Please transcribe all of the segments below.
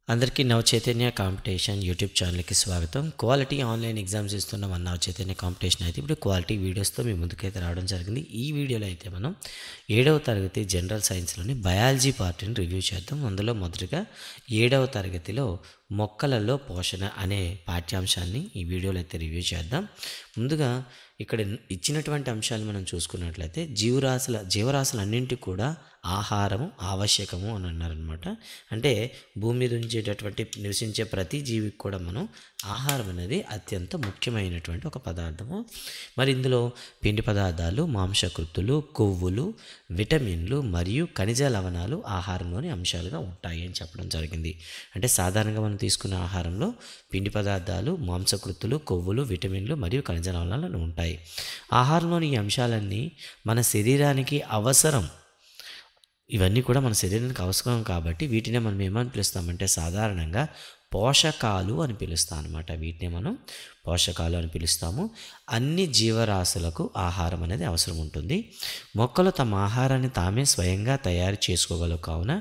అందరికీ నవ Chaitanya competition YouTube ఛానల్కి స్వాగతం. క్వాలిటీ ఆన్లైన్ ఎగ్జామ్స్ ఇస్తున్న మన నవ చైతన్య కాంపిటీషన్ అయితే ఇప్పుడు క్వాలిటీ వీడియోస్తో మీ ముందుకైతే రావడం జరిగింది. ఈ వీడియోలో అయితే మనం 7వ తరగతి జనరల్ సైన్స్లోని బయాలజీ పార్ట్ని రివ్యూ చేద్దాం. అందులో మొదటగా 7వ తరగతిలో మొక్కలలో పోషణ అనే పాఠ్యాంశాన్ని ఈ వీడియోలో అయితే రివ్యూ చేద్దాం. ముందుగా ఇక్కడ ఇచ్చినటువంటి అంశాలు మనం చూసుకున్నట్లయితే జీవరాశులన్నింటికి కూడా ఆహారము ఆవశ్యకము అని అన్నారనమాట. అంటే భూమి మీద నివసించే ప్రతి జీవికి కూడా మనం ఆహారం అనేది అత్యంత ముఖ్యమైనటువంటి ఒక పదార్థము. మరి ఇందులో పిండి పదార్థాలు, మాంసకృత్తులు, కొవ్వులు, విటమిన్లు మరియు ఖనిజ లవణాలు ఆహారంలోని అంశాలుగా ఉంటాయి అని చెప్పడం జరిగింది. అంటే సాధారణంగా మనం తీసుకున్న ఆహారంలో పిండి పదార్థాలు, మాంసకృత్తులు, కొవ్వులు, విటమిన్లు మరియు ఖనిజ లవణాలు ఉంటాయి. ఆహారంలోని ఈ అంశాలన్నీ మన శరీరానికి అవసరం. ఇవన్నీ కూడా మన శరీరానికి అవసరం కాబట్టి వీటినే మనం ఏమని పిలుస్తామంటే సాధారణంగా పోషకాలు అని పిలుస్తాం అనమాట. వీటిని మనం పోషకాలు అని పిలుస్తాము. అన్ని జీవరాశులకు ఆహారం అనేది అవసరం ఉంటుంది. మొక్కలు తమ ఆహారాన్ని తామే స్వయంగా తయారు చేసుకోగలవు, కావున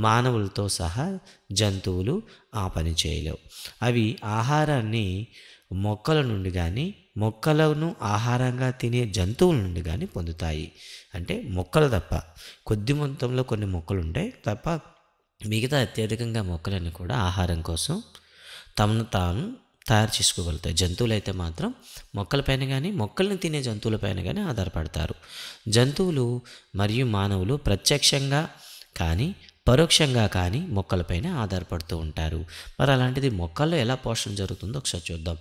మానవులతో సహా జంతువులు ఆ పని చేయలేవు. అవి ఆహారాన్ని మొక్కల నుండి కానీ మొక్కలను ఆహారంగా తినే జంతువుల నుండి కానీ పొందుతాయి. అంటే మొక్కలు తప్ప కొద్ది మొత్తంలో కొన్ని మొక్కలు ఉంటాయి తప్ప మిగతా అత్యధికంగా మొక్కలన్నీ కూడా ఆహారం కోసం తమను తాను తయారు చేసుకోగలుగుతాయి. జంతువులు అయితే మాత్రం మొక్కలపైన కానీ మొక్కలను తినే జంతువులపైన కానీ ఆధారపడతారు. జంతువులు మరియు మానవులు ప్రత్యక్షంగా కానీ పరోక్షంగా కానీ మొక్కలపైన ఆధారపడుతూ ఉంటారు. మరి అలాంటిది మొక్కల్లో ఎలా పోషణ జరుగుతుందో ఒకసారి చూద్దాం.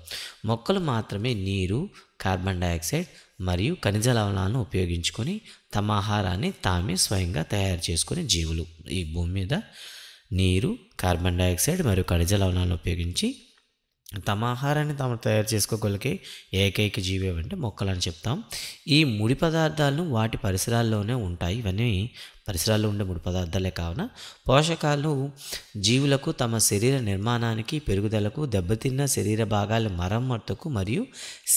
మొక్కలు మాత్రమే నీరు, కార్బన్ డైఆక్సైడ్ మరియు ఖనిజ లవణాలను ఉపయోగించుకొని తమ ఆహారాన్ని తామే స్వయంగా తయారు చేసుకునే జీవులు. ఈ భూమి మీద నీరు, కార్బన్ డైఆక్సైడ్ మరియు ఖనిజ లవణాలను ఉపయోగించి తమ ఆహారాన్ని తాము తయారు చేసుకోగలిగే ఏకైక జీవి అంటే మొక్కలు అని చెప్తాం. ఈ ముడి పదార్థాలను వాటి పరిసరాల్లోనే ఉంటాయి. ఇవన్నీ పరిసరాల్లో ఉండే ముడి పదార్థాలే కావున పోషకాలు జీవులకు తమ శరీర నిర్మాణానికి, పెరుగుదలకు, దెబ్బతిన్న శరీర భాగాల మరమ్మతుకు మరియు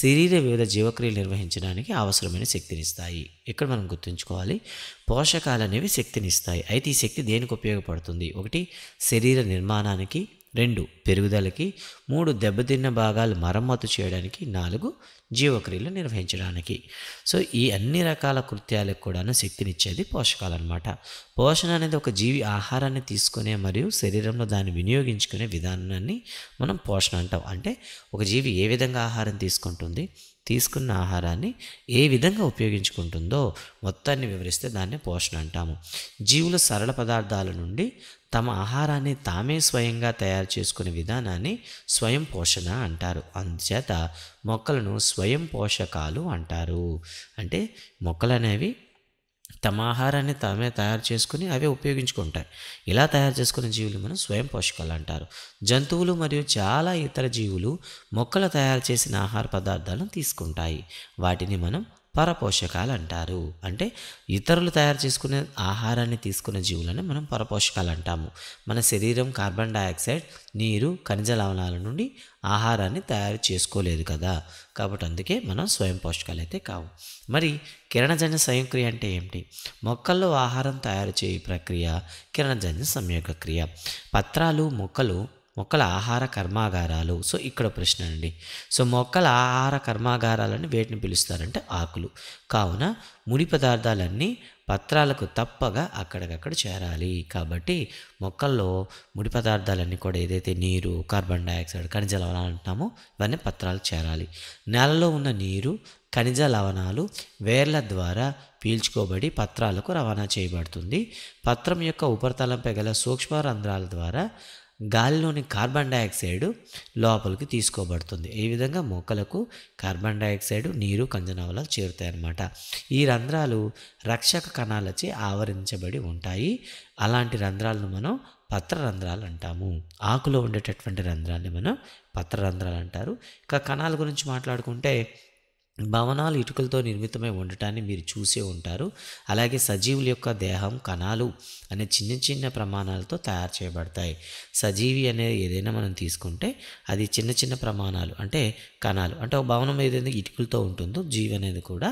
శరీర వివిధ జీవక్రియలు నిర్వహించడానికి అవసరమైన శక్తినిస్తాయి. ఇక్కడ మనం గుర్తుంచుకోవాలి, పోషకాలు అనేవి శక్తినిస్తాయి. అయితే ఈ శక్తి దేనికి ఉపయోగపడుతుంది? 1 శరీర నిర్మాణానికి, 2 పెరుగుదలకి, 3 దెబ్బతిన్న భాగాలు మరమ్మతు చేయడానికి, 4 జీవక్రియలు నిర్వహించడానికి. సో ఈ అన్ని రకాల కృత్యాలకు కూడాను శక్తినిచ్చేది పోషకాలు అనమాట. పోషణ అనేది ఒక జీవి ఆహారాన్ని తీసుకునే మరియు శరీరంలో దాన్ని వినియోగించుకునే విధానాన్ని మనం పోషణ అంటాం. అంటే ఒక జీవి ఏ విధంగా ఆహారం తీసుకుంటుంది, తీసుకున్న ఆహారాన్ని ఏ విధంగా ఉపయోగించుకుంటుందో మొత్తాన్ని వివరిస్తే దాన్ని పోషణ అంటాము. జీవులు సరళ పదార్థాల నుండి తమ ఆహారాన్ని తామే స్వయంగా తయారు చేసుకునే విధానాన్ని స్వయం పోషణ అంటారు. అందుచేత మొక్కలను స్వయం పోషకాలు అంటారు. అంటే మొక్కలు అనేవి తమ ఆహారాన్ని తామే తయారు చేసుకుని అవే ఉపయోగించుకుంటాయి. ఇలా తయారు చేసుకునే జీవులు మనం స్వయం పోషకాలు అంటారు. జంతువులు మరియు చాలా ఇతర జీవులు మొక్కలు తయారు చేసిన ఆహార పదార్థాలను తీసుకుంటాయి. వాటిని మనం పరపోషకాలు అంటారు. అంటే ఇతరులు తయారు చేసుకునే ఆహారాన్ని తీసుకునే జీవులని మనం పరపోషకాలు అంటాము. మన శరీరం కార్బన్ డైఆక్సైడ్, నీరు, ఖనిజ లవణాల నుండి ఆహారాన్ని తయారు చేసుకోలేదు కదా, కాబట్టి అందుకే మనం స్వయం పోషకాలు అయితే కావు. మరి కిరణజన్య సంయోగక్రియ అంటే ఏమిటి? మొక్కల్లో ఆహారం తయారు చేయే ప్రక్రియ కిరణజన్య సంయోగక్రియ. పత్రాలు మొక్కల ఆహార కర్మాగారాలు. సో ఇక్కడ ప్రశ్న అండి. సో మొక్కల ఆహార కర్మాగారాలని వేటిని పిలుస్తారంటే ఆకులు. కావున ముడి పదార్థాలన్నీ పత్రాలకు తప్పగా అక్కడికక్కడ చేరాలి. కాబట్టి మొక్కల్లో ముడి పదార్థాలన్నీ కూడా ఏదైతే నీరు, కార్బన్ డైఆక్సైడ్, ఖనిజ లవణాలు అంటామో ఇవన్నీ పత్రాలకు చేరాలి. నేలలో ఉన్న నీరు, ఖనిజ లవణాలు వేర్ల ద్వారా పీల్చుకోబడి పత్రాలకు రవాణా చేయబడుతుంది. పత్రం యొక్క ఉపరితలంపై గల సూక్ష్మ రంధ్రాల ద్వారా గాలిలోని కార్బన్ డైఆక్సైడ్ లోపలికి తీసుకోబడుతుంది. ఈ విధంగా మొక్కలకు కార్బన్ డైఆక్సైడ్, నీరు, ఖనిజ లవణాలు చేరుతాయన్నమాట. ఈ రంధ్రాలు రక్షక కణాలచే ఆవరించబడి ఉంటాయి. అలాంటి రంధ్రాలను మనం పత్ర రంధ్రాలు అంటాము. ఆకులో ఉండేటటువంటి రంధ్రాన్ని మనం పత్ర రంధ్రాలు అంటారు. ఇక కణాల గురించి మాట్లాడుకుంటే భవనాలు ఇటుకలతో నిర్మితమై ఉండటాన్ని మీరు చూసే ఉంటారు. అలాగే సజీవుల యొక్క దేహం కణాలు అనే చిన్న చిన్న ప్రమాణాలతో తయారు చేయబడతాయి. సజీవి అనేది ఏదైనా మనం తీసుకుంటే అది చిన్న చిన్న ప్రమాణాలు అంటే కణాలు. అంటే ఒక భవనం ఏదైతే ఇటుకలతో ఉంటుందో జీవి అనేది కూడా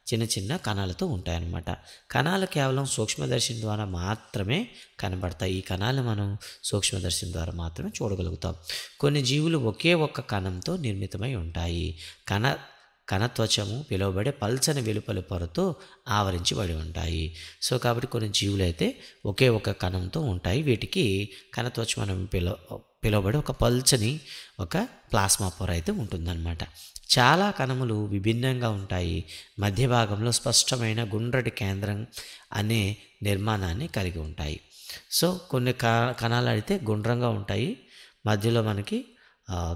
చిన్న చిన్న కణాలతో ఉంటాయన్నమాట. కణాలు కేవలం సూక్ష్మదర్శిని ద్వారా మాత్రమే కనబడతాయి. ఈ కణాలు మనం సూక్ష్మదర్శిని ద్వారా మాత్రమే చూడగలుగుతాం. కొన్ని జీవులు ఒకే ఒక్క కణంతో నిర్మితమై ఉంటాయి. కణత్వచము పిలువబడే పల్చని వెలుపలి పొరతో ఆవరించబడి ఉంటాయి. సో కాబట్టి కొన్ని జీవులు అయితే ఒకే ఒక కణంతో ఉంటాయి. వీటికి కణత్వచం మనం పిలువబడే ఒక పల్చని ఒక ప్లాస్మా పొర అయితే ఉంటుందన్నమాట. చాలా కణములు విభిన్నంగా ఉంటాయి. మధ్య భాగంలో స్పష్టమైన గుండ్రటి కేంద్రం అనే నిర్మాణాన్ని కలిగి ఉంటాయి. సో కొన్ని కణాలు అయితే గుండ్రంగా ఉంటాయి. మధ్యలో మనకి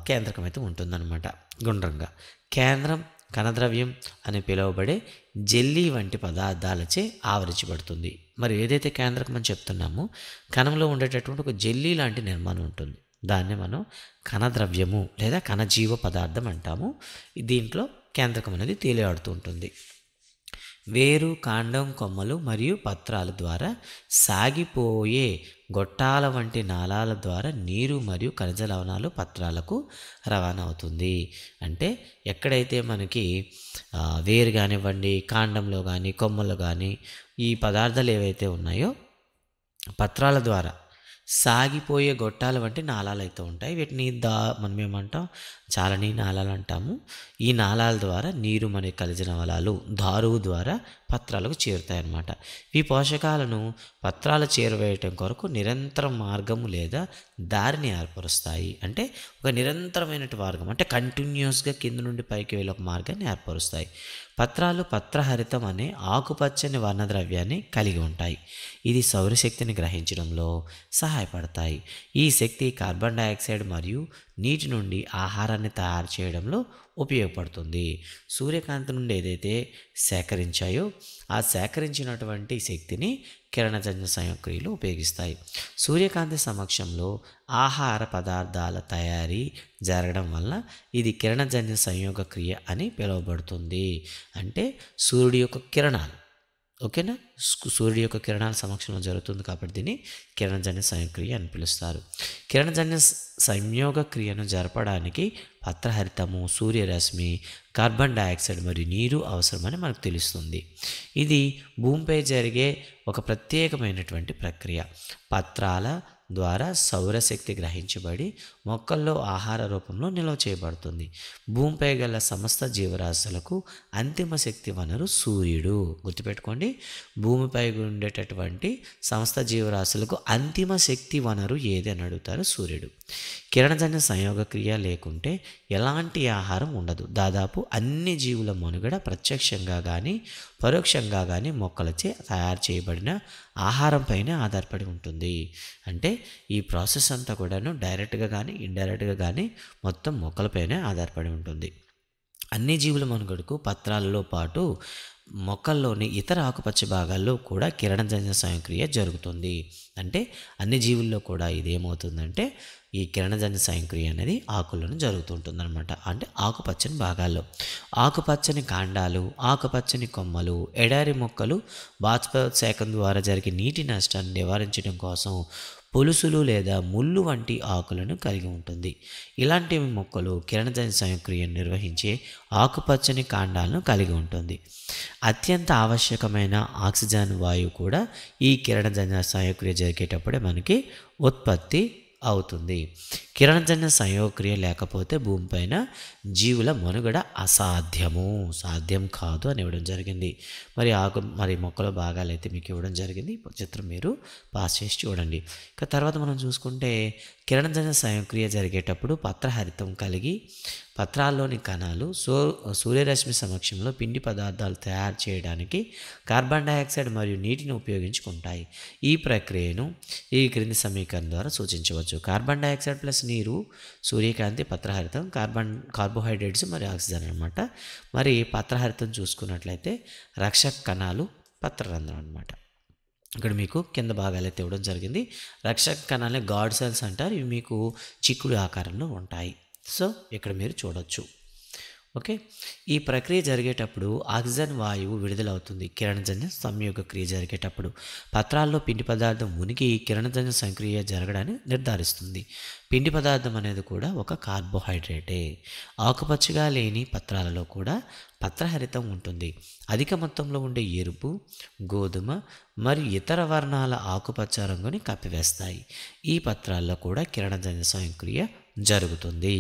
కేంద్రకం అయితే ఉంటుందన్నమాట గుండ్రంగా. కేంద్రం కణద్రవ్యం అని పిలువబడే జెల్లీ వంటి పదార్థాలచే ఆవరించబడుతుంది. మరి ఏదైతే కేంద్రకం అని చెప్తున్నామో కణంలో ఉండేటటువంటి ఒక జెల్లీ లాంటి నిర్మాణం ఉంటుంది. దాన్ని మనం కణద్రవ్యము లేదా కణజీవ పదార్థం అంటాము. దీంట్లో కేంద్రకం అనేది తేలియాడుతూ ఉంటుంది. వేరు, కాండం, కొమ్మలు మరియు పత్రాల ద్వారా సాగిపోయే గొట్టాల వంటి నాళాల ద్వారా నీరు మరియు ఖనిజ లవణాలు పత్రాలకు రవాణా అవుతుంది. అంటే ఎక్కడైతే మనకి వేరు కానివ్వండి, కాండంలో కానీ, కొమ్మలు కానీ ఈ పదార్థాలు ఏవైతే ఉన్నాయో పత్రాల ద్వారా సాగిపోయే గొట్టాల వంటి నాళాలు అయితే ఉంటాయి. వీటిని మనం ఏమంటాం, చాలని నాళాలు అంటాము. ఈ నాళాల ద్వారా నీరు మరియు ఖనిజ లవణాలు దారువు ద్వారా పత్రాలకు చేరుతాయన్నమాట. ఈ పోషకాలను పత్రాలు చేరవేయటం కొరకు నిరంతర మార్గము లేదా దారిని ఏర్పరుస్తాయి. అంటే ఒక నిరంతరమైన మార్గం అంటే కంటిన్యూస్గా కింద నుండి పైకి వెళ్ళే ఒక మార్గాన్ని ఏర్పరుస్తాయి. పత్రాలు పత్రహరితం అనే ఆకుపచ్చని వర్ణద్రవ్యాన్ని కలిగి ఉంటాయి. ఇది సౌరశక్తిని గ్రహించడంలో సహాయపడతాయి. ఈ శక్తి కార్బన్ డయాక్సైడ్ మరియు నీటి నుండి ఆహారాన్ని తయారు చేయడంలో ఉపయోగపడుతుంది. సూర్యకాంతి నుండి ఏదైతే సేకరించాయో ఆ సేకరించినటువంటి శక్తిని కిరణజన్య సంయోగక్రియలు ఉపయోగిస్తాయి. సూర్యకాంతి సమక్షంలో ఆహార పదార్థాల తయారీ జరగడం వల్ల ఇది కిరణజన్య సంయోగక్రియ అని పిలువబడుతుంది. అంటే సూర్యుడి యొక్క కిరణాలు, ఓకేనా, సూర్యుడి యొక్క కిరణాల సమక్షంలో జరుగుతుంది కాబట్టి దీన్ని కిరణజన్య సంయోగక్రియ అని పిలుస్తారు. కిరణజన్య సంయోగ క్రియను జరపడానికి పత్రహరితము, సూర్యరశ్మి, కార్బన్ డయాక్సైడ్ మరియు నీరు అవసరమని మనకు తెలుస్తుంది. ఇది భూమిపై జరిగే ఒక ప్రత్యేకమైనటువంటి ప్రక్రియ. పత్రాల ద్వారా సౌరశక్తి గ్రహించబడి మొక్కల్లో ఆహార రూపంలో నిల్వ చేయబడుతుంది. భూమిపై గల సమస్త జీవరాశులకు అంతిమ శక్తి వనరు సూర్యుడు. గుర్తుపెట్టుకోండి, భూమిపై ఉండేటటువంటి సమస్త జీవరాశులకు అంతిమ శక్తి వనరు ఏది అని అడుగుతారు, సూర్యుడు. కిరణజన్య సంయోగక్రియ లేకుంటే ఎలాంటి ఆహారం ఉండదు. దాదాపు అన్ని జీవుల మనుగడ ప్రత్యక్షంగా కానీ పరోక్షంగా కానీ మొక్కలచే తయారు చేయబడిన ఆహారంపైనే ఆధారపడి ఉంటుంది. అంటే ఈ ప్రాసెస్ అంతా కూడాను డైరెక్ట్గా కానీ ఇండైరెక్ట్గా కానీ మొత్తం మొక్కలపైనే ఆధారపడి ఉంటుంది. అన్ని జీవుల మనుగడకు పత్రాలలో పాటు మొక్కల్లోని ఇతర ఆకుపచ్చ భాగాల్లో కూడా కిరణజన్య సంక్రియ జరుగుతుంది. అంటే అన్ని జీవుల్లో కూడా ఇదేమవుతుందంటే ఈ కిరణజన్య సంక్రియ అనేది ఆకులను జరుగుతుంటుందన్నమాట. అంటే ఆకుపచ్చని భాగాల్లో ఆకుపచ్చని కాండాలు, ఆకుపచ్చని కొమ్మలు, ఎడారి మొక్కలు బాష్పోత్సేకం ద్వారా జరిగే నీటి నష్టాన్ని నివారించడం కోసం పొలుసులు లేదా ముళ్ళు వంటి ఆకులను కలిగి ఉంటుంది. ఇలాంటి మొక్కలు కిరణజన్య సంక్రియను నిర్వహించే ఆకుపచ్చని కాండాలను కలిగి ఉంటుంది. అత్యంత ఆవశ్యకమైన ఆక్సిజన్ వాయువు కూడా ఈ కిరణజన్య సంక్రియ జరిగేటప్పుడే మనకి ఉత్పత్తి అవుతుంది. కిరణజన్య సంయోగక్రియ లేకపోతే భూమిపైన జీవుల మనుగడ సాధ్యం కాదు అని ఇవ్వడం జరిగింది. మరి మొక్కల భాగాలు అయితే మీకు ఇవ్వడం జరిగింది. చిత్రం మీరు పాస్ చేసి చూడండి. ఇక తర్వాత మనం చూసుకుంటే కిరణజన్య సంయోగక్రియ జరిగేటప్పుడు పత్రహరితం కలిగి పత్రాల్లోని కణాలు సూర్యరశ్మి సమక్షంలో పిండి పదార్థాలు తయారు చేయడానికి కార్బన్ డయాక్సైడ్ మరియు నీటిని ఉపయోగించుకుంటాయి. ఈ ప్రక్రియను ఈ క్రింది సమీకరణం ద్వారా సూచించవచ్చు. కార్బన్ డయాక్సైడ్ ప్లస్ నీరు, సూర్యకాంతి, పత్రహరితం, కార్బోహైడ్రేట్స్ మరియు ఆక్సిజన్ అనమాట. మరి పత్రహరితం చూసుకున్నట్లయితే రక్షక కణాలు, పత్రరంధ్రం అనమాట. ఇక్కడ మీకు కింద భాగాలు అయితే ఇవ్వడం జరిగింది. రక్షక కణాలని గాడ్ సెల్స్ అంటారు. ఇవి మీకు చిక్కుడు ఆకారంలో ఉంటాయి. సో ఇక్కడ మీరు చూడొచ్చు. ఓకే. ఈ ప్రక్రియ జరిగేటప్పుడు ఆక్సిజన్ వాయువు విడుదలవుతుంది. కిరణజన్య సంయోగ క్రియ జరిగేటప్పుడు పత్రాల్లో పిండి పదార్థం ఉనికి కిరణజన్య సంక్రియ జరగడాన్ని నిర్ధారిస్తుంది. పిండి పదార్థం అనేది కూడా ఒక కార్బోహైడ్రేటే. ఆకుపచ్చగా లేని పత్రాలలో కూడా పత్రహరితం ఉంటుంది. అధిక మొత్తంలో ఉండే ఎరుపు, గోధుమ మరియు ఇతర వర్ణాల ఆకుపచ్చ రంగుని కప్పివేస్తాయి. ఈ పత్రాల్లో కూడా కిరణజన్య సంక్రియ జరుగుతుంది.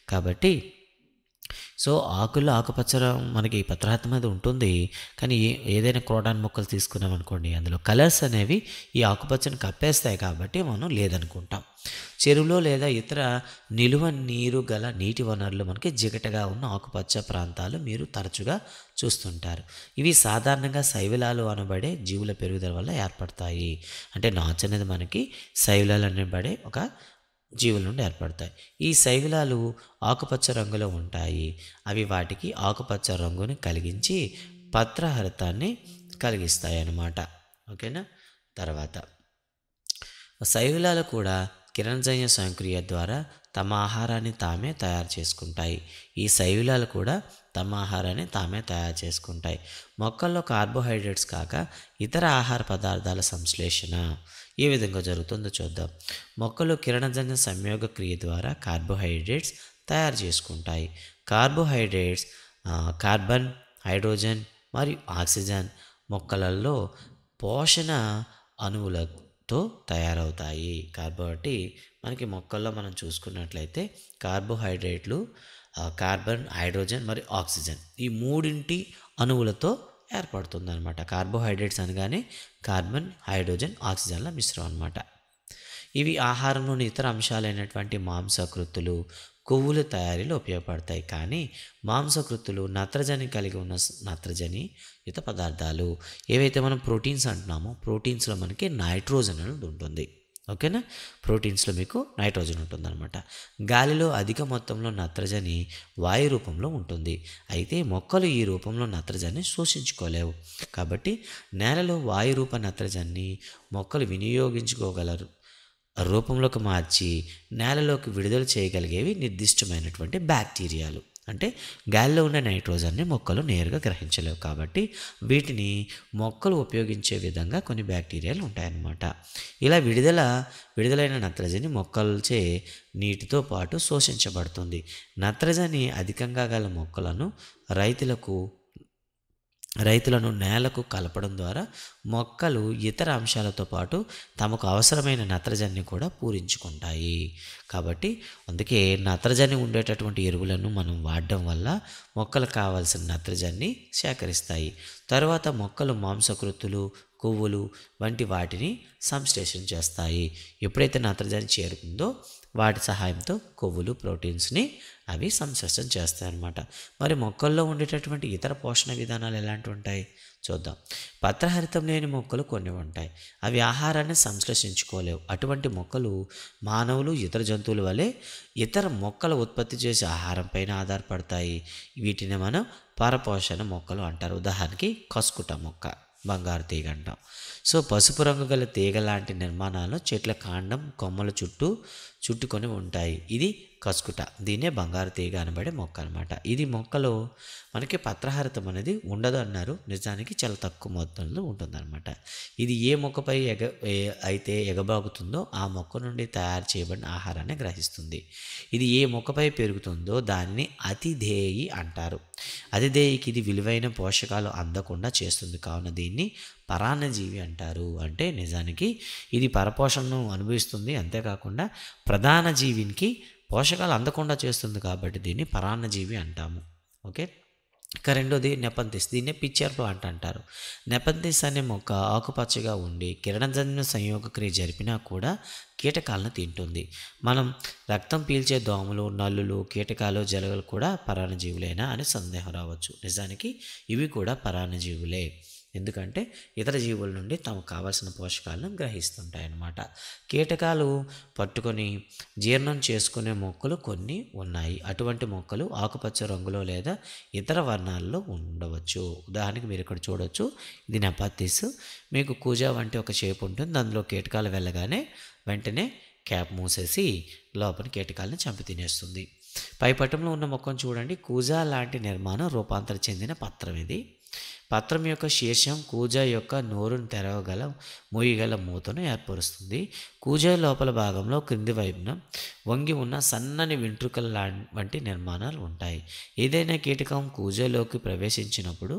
కాబట్టి ఆకుల్లో ఆకుపచ్చ మనకి పత్రహరితం అనేది ఉంటుంది. కానీ ఏదైనా క్రోటాన్ మొక్కలు తీసుకున్నాం అనుకోండి, అందులో కలర్స్ అనేవి ఈ ఆకుపచ్చని కప్పేస్తాయి కాబట్టి మనం లేదనుకుంటాం. చెరువులో లేదా ఇతర నిలువ నీరు గల నీటి వనరులు మనకి జిగటగా ఉన్న ఆకుపచ్చ ప్రాంతాలు మీరు తరచుగా చూస్తుంటారు. ఇవి సాధారణంగా శైవిలాలు అనబడే జీవుల పెరుగుదల వల్ల ఏర్పడతాయి. అంటే నాచు అనేది మనకి శైవిలాలు అనబడే ఒక జీవుల నుండి ఏర్పడతాయి. ఈ శైవిలాలు ఆకుపచ్చ రంగులో ఉంటాయి. అవి వాటికి ఆకుపచ్చ రంగుని కలిగించి పత్రహరితాన్ని కలిగిస్తాయి అన్నమాట. ఓకేనా. తర్వాత శైవిలాలు కూడా కిరణజన్య సంక్రియ ద్వారా తమ ఆహారాన్ని తామే తయారు చేసుకుంటాయి. ఈ శైవిలాలు కూడా తమ ఆహారాన్ని తామే తయారు చేసుకుంటాయి. మొక్కల్లో కార్బోహైడ్రేట్స్ కాక ఇతర ఆహార పదార్థాల సంశ్లేషణ ఏ విధంగా జరుగుతుందో చూద్దాం. మొక్కలు కిరణజన్య సంయోగ క్రియ ద్వారా కార్బోహైడ్రేట్స్ తయారు చేసుకుంటాయి. కార్బోహైడ్రేట్స్ కార్బన్, హైడ్రోజన్ మరియు ఆక్సిజన్ మొక్కలలో పోషణ అణువులతో తయారవుతాయి. కాబట్టి మనకి మొక్కల్లో మనం చూసుకున్నట్లయితే కార్బోహైడ్రేట్లు కార్బన్, హైడ్రోజన్ మరియు ఆక్సిజన్ ఈ మూడింటి అణువులతో ఏర్పడుతుందన్నమాట. కార్బోహైడ్రేట్స్ అనగానే కార్బన్, హైడ్రోజన్, ఆక్సిజన్ల మిశ్రమం అన్నమాట. ఇవి ఆహారంలోని ఇతర అంశాలైనటువంటి మాంసకృత్తులు, కొవ్వుల తయారీలో ఉపయోగపడతాయి. కానీ మాంసకృత్తులు నత్రజని కలిగి ఉన్న నత్రజని యుత పదార్థాలు ఏవైతే మనం ప్రోటీన్స్ అంటున్నామో, ప్రోటీన్స్లో మనకి నైట్రోజన్ అనేది ఉంటుంది. ఓకేనా. ప్రోటీన్స్లో మీకు నైట్రోజన్ ఉంటుందన్నమాట. గాలిలో అధిక మొత్తంలో నత్రజని వాయు రూపంలో ఉంటుంది. అయితే మొక్కలు ఈ రూపంలో నత్రజని శోషించుకోలేవు. కాబట్టి నేలలో వాయు రూప నత్రజన్ని మొక్కలు వినియోగించుకోగలరు రూపంలోకి మార్చి నేలలోకి విడుదల చేయగలిగేవి నిర్దిష్టమైనటువంటి బ్యాక్టీరియాలు. అంటే గాలిలో ఉన్న నైట్రోజన్ని మొక్కలు నేరుగా గ్రహించలేవు. కాబట్టి వీటిని మొక్కలు ఉపయోగించే విధంగా కొన్ని బ్యాక్టీరియాలు ఉంటాయన్నమాట. ఇలా విడుదలైన నత్రజని మొక్కలచే నీటితో పాటు శోషించబడుతుంది. నత్రజని అధికంగా గల మొక్కలను రైతులను నేలకు కలపడం ద్వారా మొక్కలు ఇతర అంశాలతో పాటు తమకు అవసరమైన నత్రజనిని కూడా పూరించుకుంటాయి. కాబట్టి అందుకే నత్రజని ఉండేటటువంటి ఎరువులను మనం వాడడం వల్ల మొక్కలకు కావాల్సిన నత్రజనిని సేకరిస్తాయి. తర్వాత మొక్కలు మాంసకృత్తులు, కొవ్వులు వంటి వాటిని సంశ్లేషణ చేస్తాయి. ఎప్పుడైతే నత్రజని చేరుకుందో వాటి సహాయంతో కొవ్వులు, ప్రోటీన్స్ని అవి సంశ్లేషణ చేస్తాయన్నమాట. మరి మొక్కల్లో ఉండేటటువంటి ఇతర పోషణ విధానాలు ఎలాంటివి ఉంటాయి చూద్దాం. పత్రహరితం లేని మొక్కలు కొన్ని ఉంటాయి. అవి ఆహారాన్ని సంశ్లేషించుకోలేవు. అటువంటి మొక్కలు మానవులు, ఇతర జంతువుల వలె ఇతర మొక్కల ఉత్పత్తి చేసే ఆహారం పైన ఆధారపడతాయి. వీటిని మనం పరపోషణ మొక్కలు అంటారు. ఉదాహరణకి కస్కుట మొక్క, బంగారు తీగ అంటాం. పసుపు రంగు గల తీగ లాంటి నిర్మాణాలు చెట్ల కాండం, కొమ్మల చుట్టుకొని ఉంటాయి. ఇది కస్కుట. దీన్నే బంగారు తీగ అనబడే మొక్క అనమాట. ఇది మొక్కలో మనకి పత్రహరితం అనేది ఉండదు అన్నారు. నిజానికి చాలా తక్కువ మొత్తంలో ఉంటుందన్నమాట. ఇది ఏ మొక్కపై అయితే ఎగబాగుతుందో ఆ మొక్క నుండి తయారు చేయబడిన ఆహారాన్ని గ్రహిస్తుంది. ఇది ఏ మొక్కపై పెరుగుతుందో దానిని అతిధేయి అంటారు. అతిధేయికి ఇది విలువైన పోషకాలు అందకుండా చేస్తుంది. కావున దీన్ని పరాన్నజీవి అంటారు. అంటే నిజానికి ఇది పరపోషణను అనుభవిస్తుంది. అంతేకాకుండా ప్రధాన జీవికి పోషకాలు అందకుండా చేస్తుంది. కాబట్టి దీన్ని పరాన్నజీవి అంటాము. ఓకే. ఇక రెండోది నెపంథిస్. దీన్నే పిచ్చర్ ప్లాంట్ అంటారు. నెపంథిస్ అనే మొక్క ఆకుపచ్చగా ఉండి కిరణజన్య సంయోగ క్రియ జరిపినా కూడా కీటకాలను తింటుంది. మనం రక్తం పీల్చే దోమలు, నల్లులు, కీటకాలు, జలగలు కూడా పరాన్నజీవులేనా అని సందేహం రావచ్చు. నిజానికి ఇవి కూడా పరాన్నజీవులే. ఎందుకంటే ఇతర జీవుల నుండి తమకు కావాల్సిన పోషకాలను గ్రహిస్తుంటాయన్నమాట. కీటకాలు పట్టుకొని జీర్ణం చేసుకునే మొక్కలు కొన్ని ఉన్నాయి. అటువంటి మొక్కలు ఆకుపచ్చ రంగులో లేదా ఇతర వర్ణాల్లో ఉండవచ్చు. ఉదాహరణకి మీరు ఇక్కడ చూడవచ్చు. ఇది నెపంథిస్. మీకు కూజా వంటి ఒక షేప్ ఉంటుంది. అందులో కీటకాలు వెళ్ళగానే వెంటనే క్యాప్ మూసేసి లోపల కీటకాలను చంపి తినేస్తుంది. పైపటంలో ఉన్న మొక్కను చూడండి. కూజా లాంటి నిర్మాణం రూపాంతరం చెందిన పత్రం ఇది. పత్రం యొక్క శీర్షం కూజా యొక్క నోరును తెరవగల మూయగల మూతను ఏర్పరుస్తుంది. కూజా లోపల భాగంలో క్రింది వైపున వంగి ఉన్న సన్నని వెంట్రుకల వంటి నిర్మాణాలు ఉంటాయి. ఏదైనా కీటకం కూజాలోకి ప్రవేశించినప్పుడు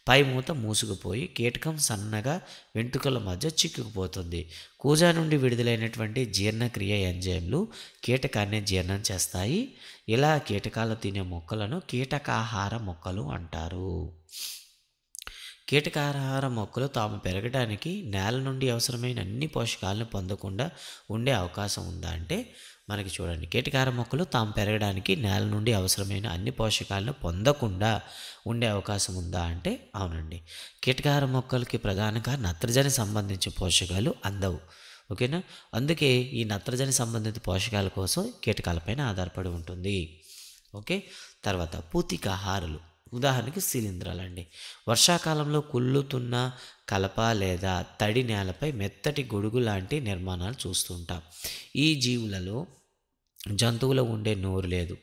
పై మూత మూసుకుపోయి కీటకం సన్నగా వెంట్రుకల మధ్య చిక్కుకుపోతుంది. కూజా నుండి విడుదలైనటువంటి జీర్ణక్రియ ఎంజైమ్లు కీటకాన్ని జీర్ణం చేస్తాయి. ఇలా కీటకాలు తినే మొక్కలను కీటకాహార మొక్కలు అంటారు. కీటకాహార మొక్కలు తాము పెరగడానికి నేల నుండి అవసరమైన అన్ని పోషకాలను పొందకుండా ఉండే అవకాశం ఉందా అంటే మనకి చూడండి, కీటకాహార మొక్కలు తాము పెరగడానికి నేల నుండి అవసరమైన అన్ని పోషకాలను పొందకుండా ఉండే అవకాశం ఉందా అంటే అవునండి. కీటకాహార మొక్కలకి ప్రధానంగా నత్రజని సంబంధించిన పోషకాలు అందవు. ఓకేనా. అందుకే ఈ నత్రజని సంబంధిత పోషకాల కోసం కీటకాలపైన ఆధారపడి ఉంటుంది. ఓకే. తర్వాత పూతికాహారులు, ఉదాహరణకి శిలీంధ్రాలండి. వర్షాకాలంలో కుళ్ళుతున్న కలప లేదా తడి నేలపై మెత్తటి గొడుగు లాంటి నిర్మాణాలు చూస్తుంటాం. ఈ జీవులలో జంతువులో ఉండే నోరు లేదు.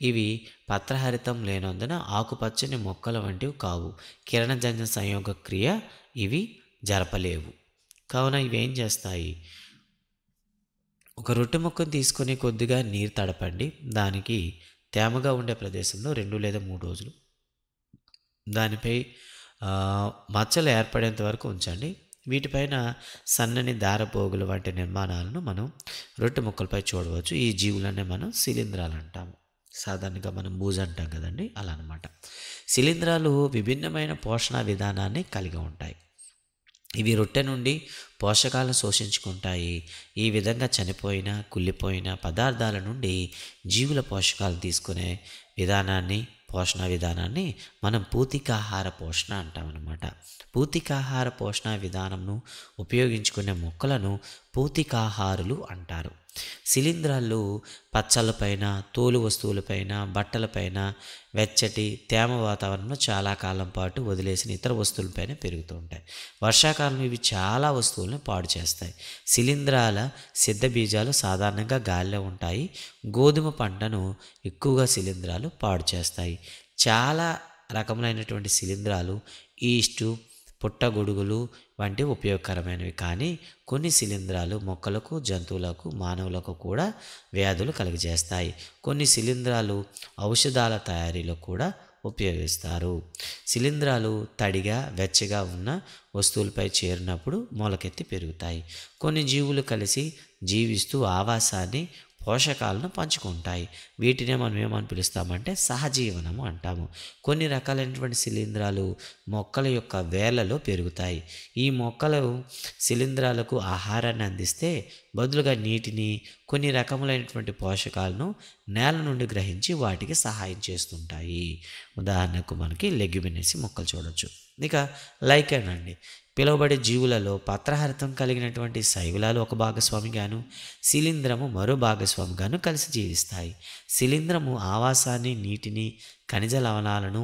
ఇవి పత్రహరితం లేనందున ఆకుపచ్చని మొక్కల వంటివి కావు. కిరణజన్య సంయోగ క్రియ ఇవి జరపలేవు. కావున ఇవి ఏం చేస్తాయి, ఒక రొట్టె మొక్కను తీసుకొని కొద్దిగా నీరు తడపండి. దానికి తేమగా ఉండే ప్రదేశంలో 2 లేదా 3 రోజులు దానిపై మచ్చలు ఏర్పడేంత వరకు ఉంచండి. వీటిపైన సన్నని దారపోగులు వంటి నిర్మాణాలను మనం రొట్టె మొక్కలపై చూడవచ్చు. ఈ జీవులనే మనం శిలీంధ్రాలు అంటాము. సాధారణంగా మనం బూజు అంటాం కదండి, అలా అనమాట. శిలీంధ్రాలు విభిన్నమైన పోషణ విధానాన్ని కలిగి ఉంటాయి. ఇవి రొట్టె నుండి పోషకాలను శోషించుకుంటాయి. ఈ విధంగా చనిపోయిన కుళ్ళిపోయిన పదార్థాల నుండి జీవుల పోషకాలు తీసుకునే విధానాన్ని, పోషణ విధానాన్ని మనం పూతికాహార పోషణ అంటామన్నమాట. పూతికాహార పోషణ విధానంను ఉపయోగించుకునే మొక్కలను పూతికాహారులు అంటారు. శిలీంధ్రాలు పచ్చళ్ళపైన, తోలు వస్తువులపైన, బట్టలపైన, వెచ్చటి తేమ వాతావరణంలో చాలా కాలం పాటు వదిలేసిన ఇతర వస్తువులపైన పెరుగుతూ ఉంటాయి. వర్షాకాలంలో ఇవి చాలా వస్తువులను పాడు చేస్తాయి. శిలీంధ్రాల సిద్ధ బీజాలు సాధారణంగా గాలిలో ఉంటాయి. గోధుమ పంటను ఎక్కువగా శిలీంధ్రాలు పాడు చేస్తాయి. చాలా రకములైనటువంటి శిలీంధ్రాలు ఈస్టు, పుట్టగొడుగులు వంటి ఉపయోగకరమైనవి. కానీ కొన్ని శిలీంధ్రాలు మొక్కలకు, జంతువులకు, మానవులకు కూడా వ్యాధులు కలుగజేస్తాయి. కొన్ని శిలీంధ్రాలు ఔషధాల తయారీలో కూడా ఉపయోగిస్తారు. శిలీంధ్రాలు తడిగా, వెచ్చగా ఉన్న వస్తువులపై చేరినప్పుడు మొలకెత్తి పెరుగుతాయి. కొన్ని జీవులు కలిసి జీవిస్తూ ఆవాసాన్ని, పోషకాలను పంచుకుంటాయి. వీటినే మనం ఏమని పిలుస్తామంటే సహజీవనము అంటాము. కొన్ని రకాలైనటువంటి శిలీంధ్రాలు మొక్కల యొక్క వేర్లలో పెరుగుతాయి. ఈ మొక్కలు శిలీంధ్రాలకు ఆహారాన్ని అందిస్తే బదులుగా నీటిని, కొన్ని రకములైనటువంటి పోషకాలను నేల నుండి గ్రహించి వాటికి సహాయం చేస్తుంటాయి. ఉదాహరణకు మనకి లెగ్యుమినేసి మొక్కలు చూడొచ్చు. ఇక లైకెన్ అండి, పిలువబడే జీవులలో పత్రహరితం కలిగినటువంటి శైవలాలు ఒక భాగస్వామిగాను, శిలీంధ్రము మరో భాగస్వామిగాను కలిసి జీవిస్తాయి. శిలీంధ్రము ఆవాసాన్ని, నీటిని, ఖనిజ లవణాలను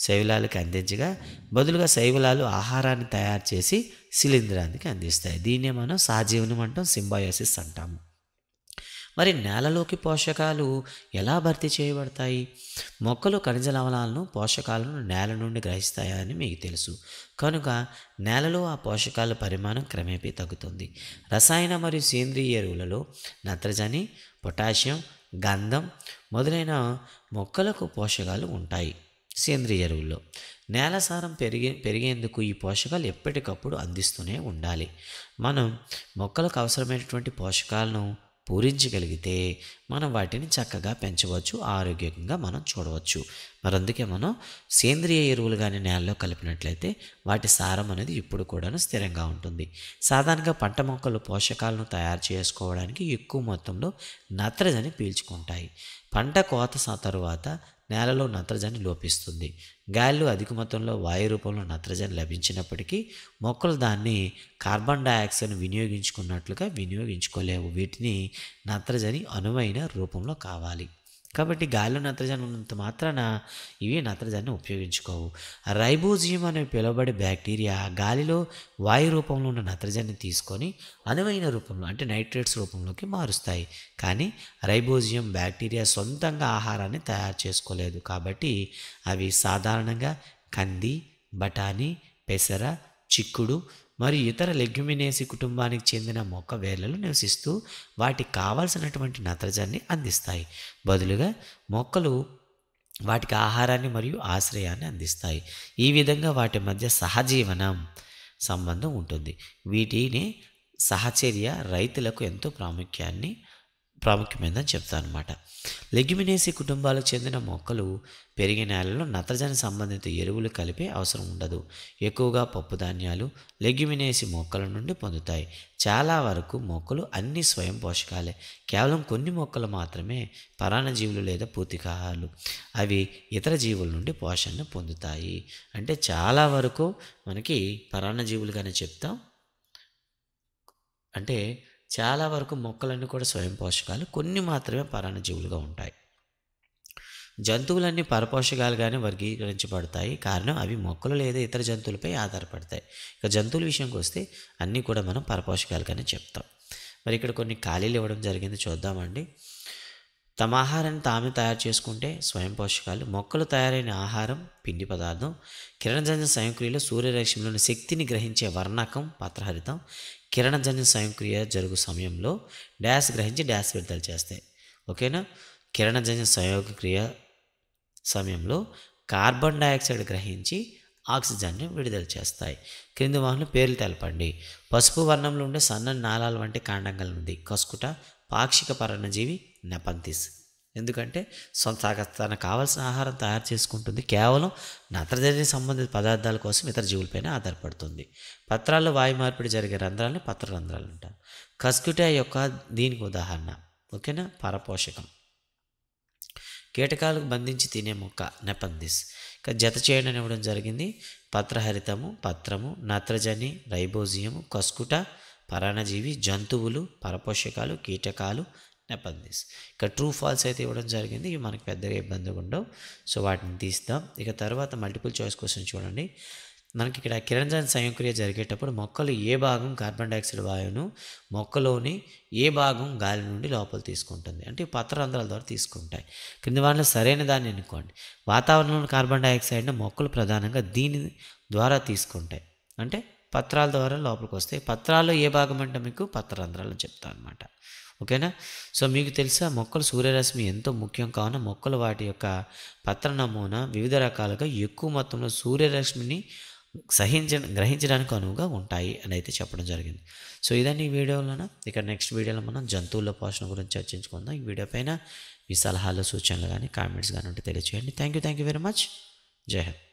శైవలాలకు అందించగా బదులుగా శైవలాలు ఆహారాన్ని తయారు చేసి శిలీంధ్రానికి అందిస్తాయి. దీన్నే మనం సహజీవనం అంటాం, సింబయోసిస్ అంటాము. మరి నేలలోకి పోషకాలు ఎలా భర్తీ చేయబడతాయి? మొక్కలు ఖనిజ లవణాలను, పోషకాలను నేల నుండి గ్రహిస్తాయని మీకు తెలుసు. కనుక నేలలో ఆ పోషకాల పరిమాణం క్రమేపీ తగ్గుతుంది. రసాయన మరియు సేంద్రియ ఎరువులలో నత్రజని, పొటాషియం, గంధం మొదలైన మొక్కలకు పోషకాలు ఉంటాయి. సేంద్రియ ఎరువుల్లో నేల సారం పెరిగేందుకు ఈ పోషకాలు ఎప్పటికప్పుడు అందిస్తూనే ఉండాలి. మనం మొక్కలకు అవసరమైనటువంటి పోషకాలను పూరించగలిగితే మనం వాటిని చక్కగా పెంచవచ్చు, ఆరోగ్యంగా మనం చూడవచ్చు. మరి అందుకే మనం సేంద్రియ ఎరువులు కానీ నేలలో కలిపినట్లయితే వాటి సారం అనేది ఇప్పుడు కూడా స్థిరంగా ఉంటుంది. సాధారణంగా పంట మొక్కలు పోషకాలను తయారు చేసుకోవడానికి ఎక్కువ మొత్తంలో నత్రజని పీల్చుకుంటాయి. పంట కోత తరువాత నేలలో నత్రజని లోపిస్తుంది. గాలిలో అధిక మొత్తంలో వాయు రూపంలో నత్రజని లభించినప్పటికీ మొక్కలు దాన్ని కార్బన్ డయాక్సైడ్ను వినియోగించుకున్నట్లుగా వినియోగించుకోలేవు. వీటిని నత్రజని అనువైన రూపంలో కావాలి. కాబట్టి గాలిలో నత్రజని ఉన్నంత మాత్రాన ఇవి నత్రజనిని ఉపయోగించుకోవు. రైబోజియం అని పిలువబడే బ్యాక్టీరియా గాలిలో వాయు రూపంలో ఉన్న నత్రజనిని తీసుకొని అనువైన రూపంలో అంటే నైట్రేట్స్ రూపంలోకి మారుస్తాయి. కానీ రైబోజియం బ్యాక్టీరియా సొంతంగా ఆహారాన్ని తయారు చేసుకోలేదు. కాబట్టి అవి సాధారణంగా కంది, బఠానీ, పెసర, చిక్కుడు మరియు ఇతర లెగ్యుమినేసి కుటుంబానికి చెందిన మొక్క వేర్లలో నివసిస్తూ వాటికి కావాల్సినటువంటి నత్రజనిని అందిస్తాయి. బదులుగా మొక్కలు వాటికి ఆహారాన్ని మరియు ఆశ్రయాన్ని అందిస్తాయి. ఈ విధంగా వాటి మధ్య సహజీవనం సంబంధం ఉంటుంది. వీటిని సహచర్య రైతులకు ఎంతో ప్రాముఖ్యమైనదని చెప్తాను అనమాట. లెగ్యుమినేసి కుటుంబాలకు చెందిన మొక్కలు పెరిగే నేలలో నత్రజని సంబంధిత ఎరువులు కలిపే అవసరం ఉండదు. ఎక్కువగా పప్పు ధాన్యాలు లెగ్యుమినేసి మొక్కల నుండి పొందుతాయి. చాలా వరకు మొక్కలు అన్ని స్వయం పోషకాలే. కేవలం కొన్ని మొక్కలు మాత్రమే పరాన్నజీవులు లేదా పూతికాహాలు. అవి ఇతర జీవుల నుండి పోషణను పొందుతాయి. అంటే చాలా వరకు మనకి పరాన్నజీవులుగానే చెప్తాం. అంటే చాలా వరకు మొక్కలన్నీ కూడా స్వయం పోషకాలు, కొన్ని మాత్రమే పరాన్నజీవులుగా ఉంటాయి. జంతువులన్నీ పరపోషకాలుగానే వర్గీకరించబడతాయి. కారణం అవి మొక్కలు లేదా ఇతర జంతువులపై ఆధారపడతాయి. ఇక జంతువుల విషయంకి వస్తే అన్నీ కూడా మనం పరపోషకాలుగానే చెప్తాం. మరి ఇక్కడ కొన్ని ఖాళీలు ఇవ్వడం జరిగింది, చూద్దామండి. తమ ఆహారాన్ని తామే తయారు చేసుకుంటే స్వయం పోషకాలు, మొక్కలు తయారైన ఆహారం పిండి పదార్థం, కిరణజన్య సంయోక్రియలో సూర్యరశ్మిలోని శక్తిని గ్రహించే వర్ణకం పత్రహరితం, కిరణజన్య సంయోక్రియ జరుగు సమయంలో డ్యాష్ గ్రహించి డ్యాష్ విడుదల చేస్తాయి. ఓకేనా. కిరణజన్య సంయోగక్రియ సమయంలో కార్బన్ డయాక్సైడ్ గ్రహించి ఆక్సిజన్ను విడుదల చేస్తాయి. క్రింది వాహనం పేర్లు తెలపండి. పసుపు వర్ణంలో ఉండే సన్నని నాళాల వంటి కాండం కలిగినది కస్కుట. పాక్షిక పరాన్నజీవి నెపంతిస్. ఎందుకంటే తనకు కావాల్సిన ఆహారం తయారు చేసుకుంటుంది. కేవలం నత్రజని సంబంధిత పదార్థాల కోసం ఇతర జీవులపైన ఆధారపడుతుంది. పత్రాల్లో వాయు మార్పిడి జరిగే రంధ్రాలను పత్రరంధ్రాలు అంటారు. కస్కుట యొక్క దీనికి ఉదాహరణ. ఓకేనా. పరపోషకం. కీటకాలకు బంధించి తినే మొక్క నెపంతిస్. ఇక జత చేయడం ఇవ్వడం జరిగింది. పత్రహరితము, పత్రము, నత్రజని, రైబోజియము, కస్కుట, పరాన్నజీవి, జంతువులు, పరపోషకాలు, కీటకాలు, నెపంతిస్. ఇక ట్రూ ఫాల్స్ అయితే ఇవ్వడం జరిగింది. ఇవి మనకు పెద్దగా ఇబ్బందిగా ఉండవు. సో వాటిని తీస్తాం. ఇక తర్వాత మల్టిపుల్ చాయిస్ క్వశ్చన్ చూడండి. మనకి ఇక్కడ కిరణజన్య సంయోక్రియ జరిగేటప్పుడు మొక్కలు ఏ భాగం కార్బన్ డైఆక్సైడ్ వాయువును మొక్కలోని ఏ భాగం గాలి నుండి లోపల తీసుకుంటుంది అంటే పత్రరంధ్రాల ద్వారా తీసుకుంటాయి. క్రింది వాటిలో సరైన దాన్ని ఎన్నుకోండి. వాతావరణంలోని కార్బన్ డైఆక్సైడ్ను మొక్కలు ప్రధానంగా దీని ద్వారా తీసుకుంటాయి. అంటే పత్రాల ద్వారా లోపలికి వస్తాయి. పత్రాల్లో ఏ భాగం అంటే మీకు పత్రరంధ్రాలు అని చెప్తాను అనమాట. ఓకేనా. సో మీకు తెలుసా మొక్కలు సూర్యరశ్మి ఎంతో ముఖ్యం కావున మొక్కలు వాటి యొక్క పత్ర నమూనా వివిధ రకాలుగా ఎక్కువ మొత్తంలో సూర్యరశ్మిని గ్రహించడానికి అనువుగా ఉంటాయి అని అయితే చెప్పడం జరిగింది. సో ఇదండి ఈ వీడియోలోన. ఇక నెక్స్ట్ వీడియోలో మనం జంతువుల పోషణ గురించి చర్చించుకుందాం. ఈ వీడియో పైన మీ సలహాలు, సూచనలు కానీ కామెంట్స్ కానీ ఉంటే తెలియచేయండి. Thank you very much. జై హింద్.